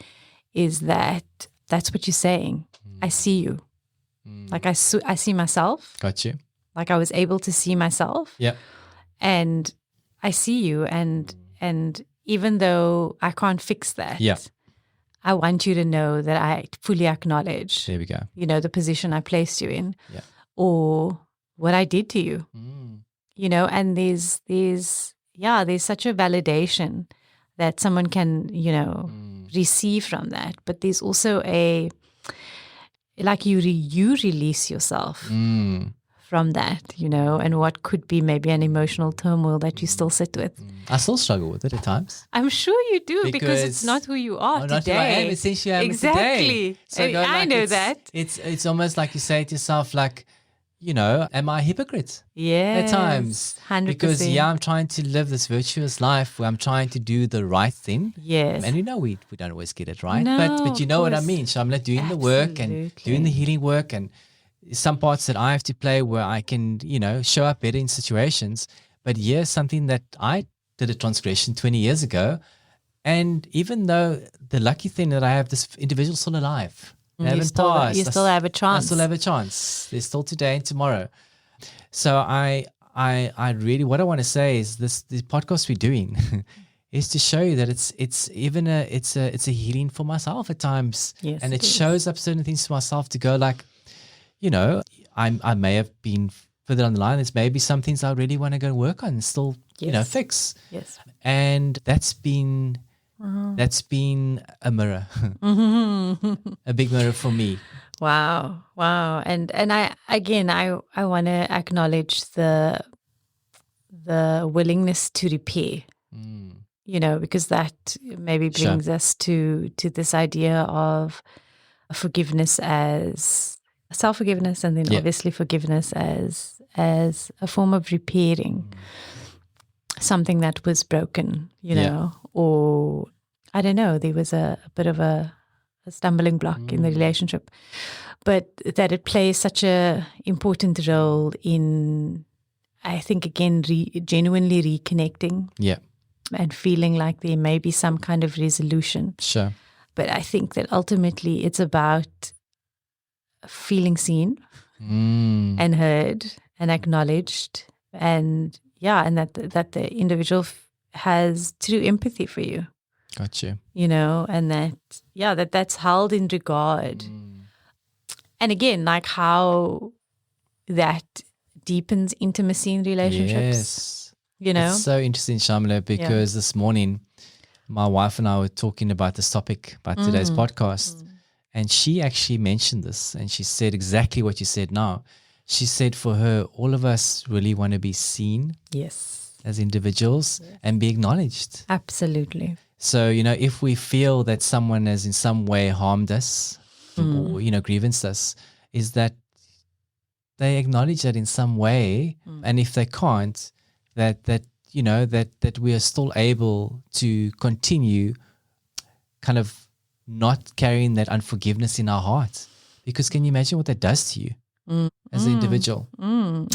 is that's what you're saying. I see you. Like I see myself. Got you. Like I was able to see myself. Yeah. And I see you. And even though I can't fix that, I want you to know that I fully acknowledge, there we go, the position I placed you in, or what I did to you, and there's such a validation that someone can, receive from that. But there's also you release yourself from that, and what could be maybe an emotional turmoil that you still sit with. I still struggle with it at times. I'm sure you do, because it's not who you are today. Not who I am, essentially I am exactly. Today. So I know that. It's almost like you say to yourself, like, am I a hypocrite? Yes. At times. 100%. Because, I'm trying to live this virtuous life where I'm trying to do the right thing. Yes. And we don't always get it right. No, but you know what I mean. So I'm like doing the work and doing the healing work, and some parts that I have to play where I can, show up better in situations. But here's something that I did a transgression 20 years ago. And even though the lucky thing that I have this individual still alive, you still have a chance. I still have a chance. There's still today and tomorrow. So I really, what I want to say is this podcast we're doing is to show you that it's a healing for myself at times. Yes, and it shows up certain things to myself to go like, I may have been further down the line. There's maybe some things I really want to go work on and still, fix. Yes. And that's been a mirror, a big mirror for me. Wow. And I want to acknowledge the willingness to repair, because that maybe brings us to this idea of forgiveness as self-forgiveness, and then obviously forgiveness as a form of repairing something that was broken, or I don't know, there was a bit of a stumbling block in the relationship, but that it plays such a important role in, I think, again, genuinely reconnecting and feeling like there may be some kind of resolution. Sure. But I think that ultimately it's about feeling seen and heard and acknowledged, and that the individual has true empathy for you. Got you. And that's held in regard. And again, like how that deepens intimacy in relationships. Yes. It's so interesting, Shaamiela, because this morning my wife and I were talking about this topic, about today's podcast. And she actually mentioned this, and she said exactly what you said now. She said for her, all of us really want to be seen as individuals and be acknowledged. Absolutely. So, if we feel that someone has in some way harmed us or, grievanced us, is that they acknowledge that in some way. And if they can't, that we are still able to continue kind of not carrying that unforgiveness in our heart. Because can you imagine what that does to you as an individual?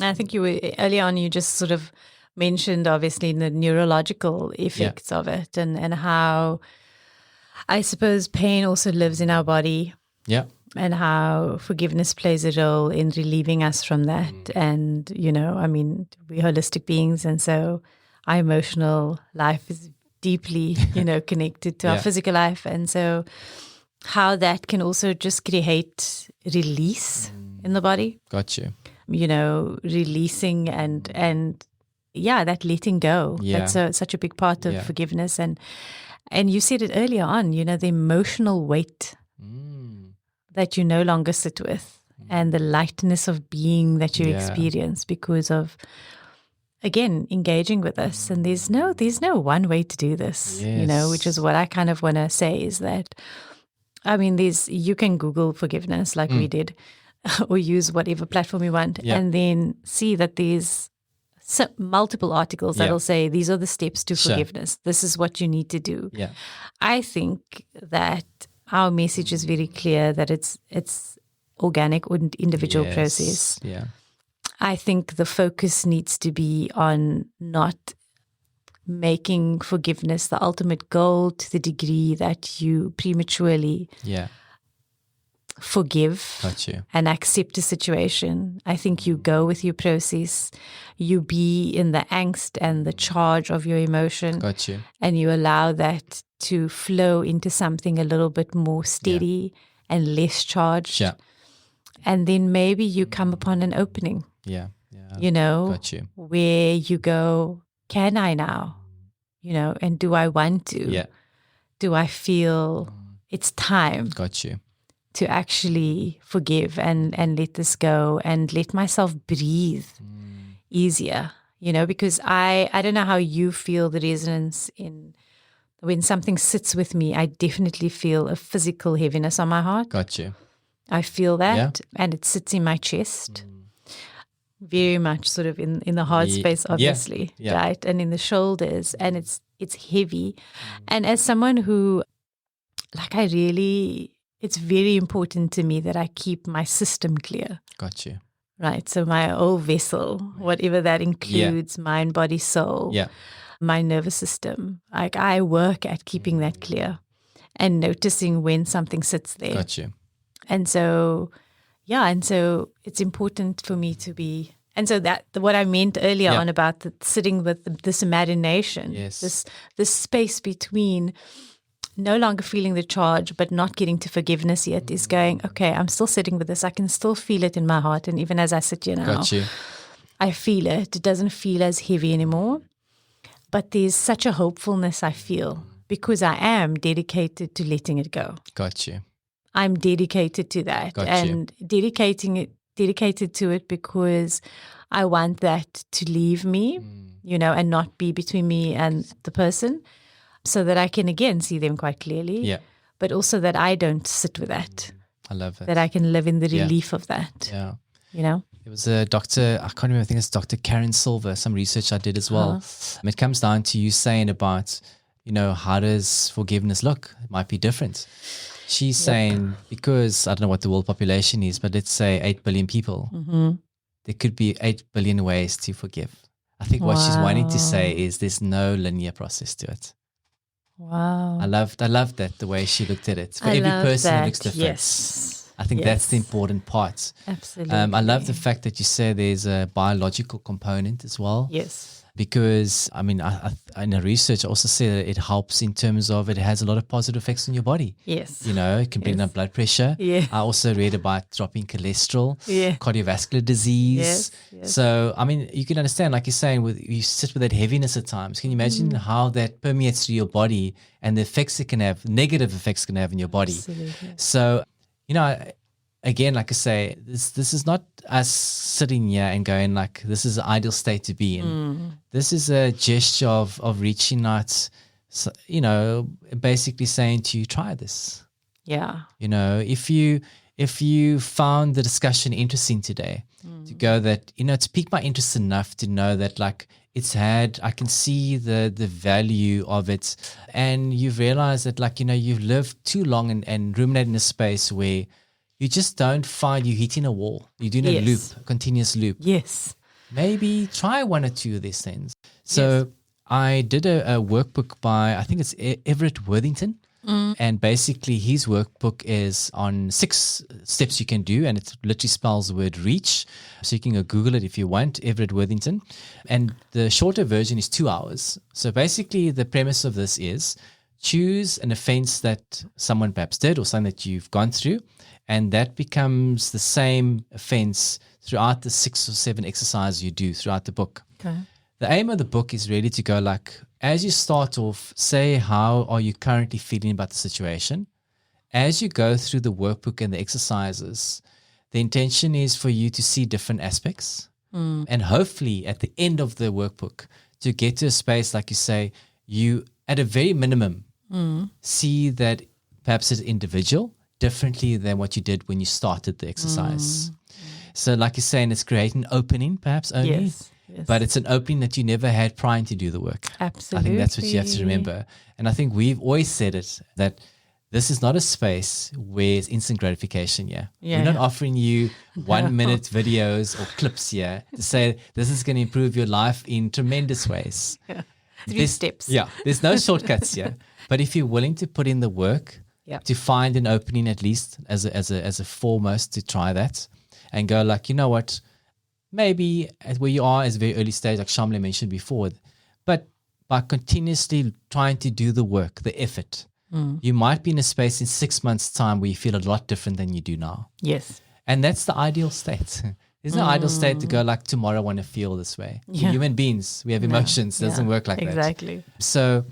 I think early on you just sort of mentioned obviously the neurological effects of it, and how I suppose pain also lives in our body. Yeah. And how forgiveness plays a role in relieving us from that. And, we're holistic beings, and so our emotional life is deeply, connected to our physical life. And so how that can also just create release in the body. Got you. Releasing and that letting go. Yeah. That's such a big part of forgiveness. And you said it earlier on, the emotional weight that you no longer sit with, and the lightness of being that you experience because of, again, engaging with us. And there's no one way to do this, which is what I kind of want to say is that, you can Google forgiveness like we did, or use whatever platform you want, and then see that there's multiple articles that'll say, these are the steps to forgiveness. This is what you need to do. Yeah. I think that our message is very clear that it's organic or individual process. Yeah. I think the focus needs to be on not making forgiveness the ultimate goal to the degree that you prematurely forgive and accept a situation. I think you go with your process, you be in the angst and the charge of your emotion, and you allow that to flow into something a little bit more steady and less charged. And then maybe you come upon an opening, you know, where you go, can I now? You know, and do I want to? Do I feel it's time to actually forgive and let this go and let myself breathe easier? You know, because I don't know how you feel the resonance in when something sits with me. I definitely feel a physical heaviness on my heart. I feel that, and it sits in my chest. Very much sort of in the heart space, obviously, right? And in the shoulders, and it's heavy. And as someone who, like, it's very important to me that I keep my system clear. Right? So my whole vessel, whatever that includes, mind, body, soul, my nervous system, like I work at keeping that clear and noticing when something sits there. And so, and so it's important for me to be, and so that what I meant earlier on about sitting with this imagination, this space between no longer feeling the charge but not getting to forgiveness yet is going, okay, I'm still sitting with this. I can still feel it in my heart. And even as I sit here now, I feel it. It doesn't feel as heavy anymore. But there's such a hopefulness I feel because I am dedicated to letting it go. I'm dedicated to that and dedicated to it because I want that to leave me, you know, and not be between me and the person so that I can again see them quite clearly, but also that I don't sit with that. I love it. That I can live in the relief of that, you know. There was a doctor, I can't remember, I think it's Dr. Karen Silver, some research I did as well. It comes down to you saying about, you know, how does forgiveness look? It might be different. She's saying, because I don't know what the world population is, but let's say 8 billion people, there could be 8 billion ways to forgive. I think what she's wanting to say is there's no linear process to it. Wow. I loved that, the way she looked at it. For every person it looks different. Yes. I think that's the important part. Absolutely. I love the fact that you say there's a biological component as well. Yes. Because, I mean, in the research, I also say that it helps in terms of it has a lot of positive effects on your body. Yes. You know, it can bring down blood pressure. I also read about dropping cholesterol, cardiovascular disease. So, I mean, you can understand, like you're saying, you sit with that heaviness at times. Can you imagine how that permeates through your body and the effects it can have, negative effects it can have in your body? Absolutely. So, you know, again, like I say, this is not us sitting here and going like, this is the ideal state to be in. This is a gesture of reaching out, you know, basically saying to you, try this. Yeah. You know, if you found the discussion interesting today, to go that, you know, it's piqued my interest enough to know that like I can see the value of it, and you've realized that like, you know, you've lived too long and ruminated in a space where you just don't find you're hitting a wall. You're doing a loop, a continuous loop. Yes. Maybe try one or two of these things. So I did a workbook by, I think it's Everett Worthington. And basically his workbook is on 6 steps you can do, and it literally spells the word reach. So you can go Google it if you want, Everett Worthington. And the shorter version is 2 hours. So basically the premise of this is choose an offense that someone perhaps did or something that you've gone through, and that becomes the same offense throughout the 6 or 7 exercises you do throughout the book. Okay. The aim of the book is really to go like, as you start off, say how are you currently feeling about the situation. As you go through the workbook and the exercises, the intention is for you to see different aspects, and hopefully at the end of the workbook to get to a space, like you say, you at a very minimum see that perhaps as an individual differently than what you did when you started the exercise. So like you're saying, it's creating an opening perhaps only, but it's an opening that you never had prior to do the work. Absolutely. I think that's what you have to remember. And I think we've always said it, that this is not a space where it's instant gratification. We're not yeah. offering you 1 minute videos or clips here to say this is going to improve your life in tremendous ways. Yeah. 3 steps. Yeah, there's no shortcuts here. But if you're willing to put in the work to find an opening, at least as a foremost, to try that and go like, you know what, maybe at where you are is a very early stage, like Shaamiela mentioned before, but by continuously trying to do the work, the effort, you might be in a space in 6 months' time where you feel a lot different than you do now. Yes. And that's the ideal state. There's no ideal state to go like, tomorrow I want to feel this way. Yeah. We're human beings. We have emotions. It doesn't work like that. Exactly. So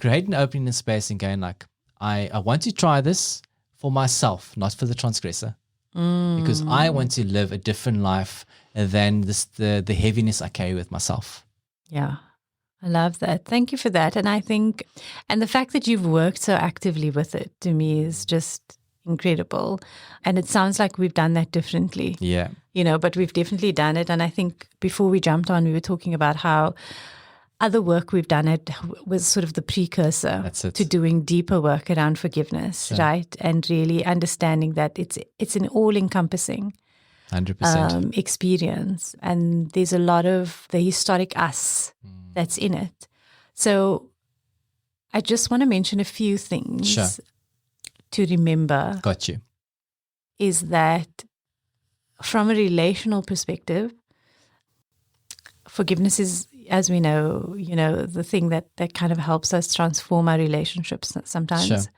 create an opening in space and going like, I want to try this for myself, not for the transgressor. Because I want to live a different life than the heaviness I carry with myself. Yeah. I love that. Thank you for that. And I think, and the fact that you've worked so actively with it to me is just incredible. And it sounds like we've done that differently. Yeah. But we've definitely done it. And I think before we jumped on, we were talking about how other work we've done it was sort of the precursor to doing deeper work around forgiveness, right? And really understanding that it's an all-encompassing 100% experience. And there's a lot of the historic us that's in it. So I just want to mention a few things to remember. Got you. Is that from a relational perspective, forgiveness is, as we know, the thing that kind of helps us transform our relationships. Sometimes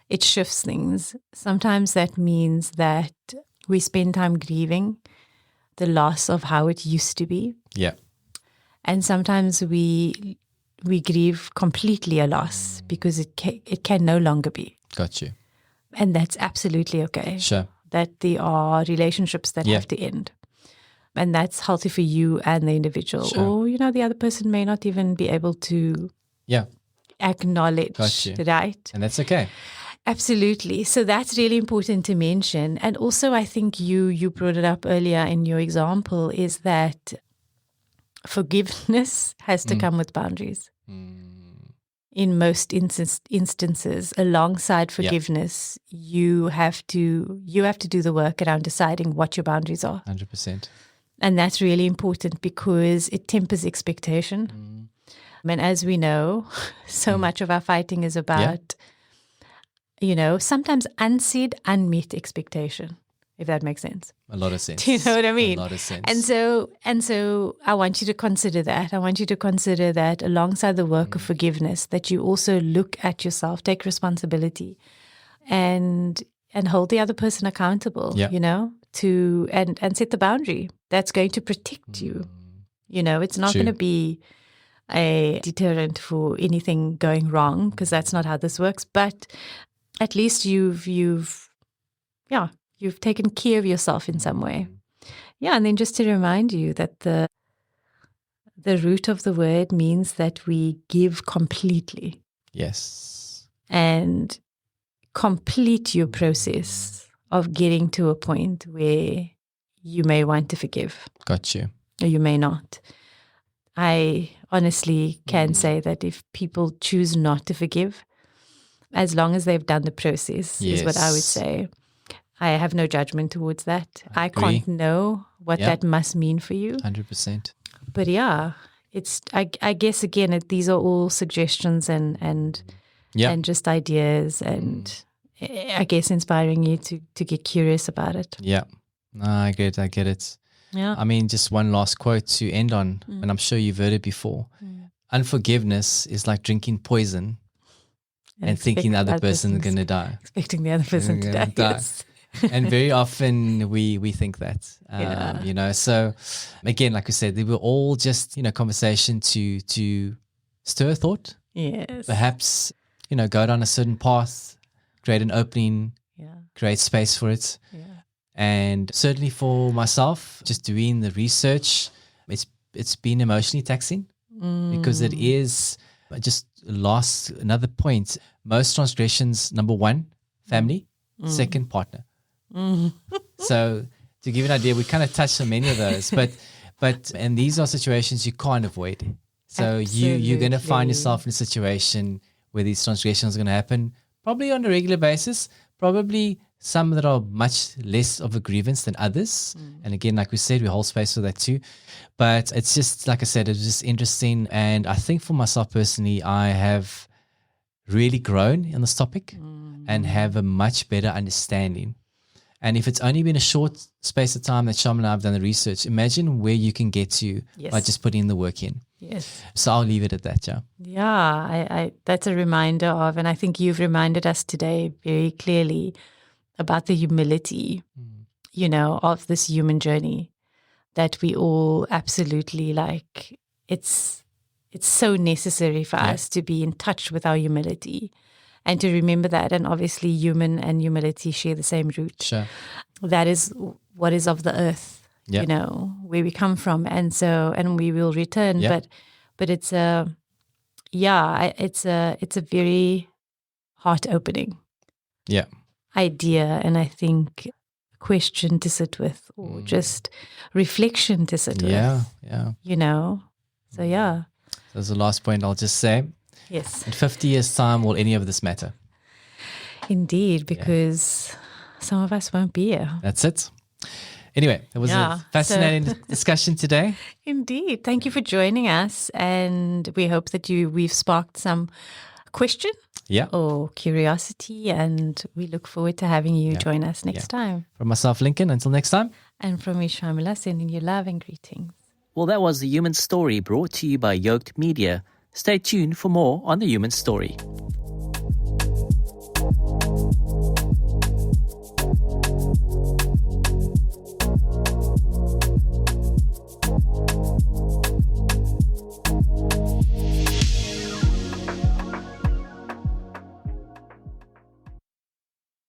it shifts things. Sometimes that means that we spend time grieving the loss of how it used to be. Yeah. And sometimes we grieve completely a loss because it can no longer be. Got you. And that's absolutely okay. Sure. That there are relationships that have to end. And that's healthy for you and the individual. Sure. Or, the other person may not even be able to acknowledge, right? And that's okay. Absolutely. So that's really important to mention. And also, I think you brought it up earlier in your example, is that forgiveness has to come with boundaries. In most instances, alongside forgiveness, you have to do the work around deciding what your boundaries are. 100%. And that's really important because it tempers expectation. And as we know, so much of our fighting is about, sometimes unsaid, unmet expectation, if that makes sense. A lot of sense. Do you know what I mean? A lot of sense. And so I want you to consider that. I want you to consider that alongside the work of forgiveness, that you also look at yourself, take responsibility, and hold the other person accountable, and set the boundary that's going to protect you. It's not going to be a deterrent for anything going wrong, because that's not how this works. But at least you've taken care of yourself in some way. Yeah, and then just to remind you that the root of the word means that we give completely. Yes. And complete your process of getting to a point where you may want to forgive. Got you. Or you may not. I honestly can say that if people choose not to forgive, as long as they've done the process, is what I would say. I have no judgment towards that. I can't know what that must mean for you. 100%. But it's. I guess again, these are all suggestions and just ideas, and I guess inspiring you to get curious about it. Yeah, no, I get it. Yeah. I mean, just one last quote to end on, and I'm sure you've heard it before. Unforgiveness is like drinking poison and thinking the other person's going to die. Expecting the other person to die. Yes. And very often we think that, so again, like we said, they were all just, conversation to stir a thought. Yes. Perhaps, go down a certain path, create an opening, create space for it. Yeah. And certainly for myself, just doing the research, it's been emotionally taxing because it is just another point. Most transgressions, number one, family, second, partner. So to give you an idea, we kind of touched on many of those, but and these are situations you can't avoid. So you're going to find yourself in a situation where these transgressions are going to happen, probably on a regular basis, probably some that are much less of a grievance than others. And again, like we said, we hold space for that too. But it's just, like I said, it's just interesting. And I think for myself personally, I have really grown in this topic and have a much better understanding. And if it's only been a short space of time that Shaamiela and I have done the research, imagine where you can get to by just putting the work in. Yes. So I'll leave it at that, yeah. Yeah, I that's a reminder of, and I think you've reminded us today very clearly about the humility, of this human journey that we all absolutely like. It's so necessary for us to be in touch with our humility and to remember that. And obviously human and humility share the same root. Sure. That is what is of the earth, where we come from. And we will return. But it's it's a very heart opening idea, and I think question to sit with, or just reflection to sit with. Yeah. So yeah. That's the last point I'll just say. Yes. In 50 years' time, will any of this matter? Indeed, because some of us won't be here. That's it. Anyway, it was a fascinating discussion today. Indeed. Thank you for joining us, and we hope that we've sparked some question or curiosity, and we look forward to having you join us next time. From myself, Lincoln, until next time. And from me, Shaamiela, sending you love and greetings. Well, that was The Human Story, brought to you by Yoked Media. Stay tuned for more on The Human Story.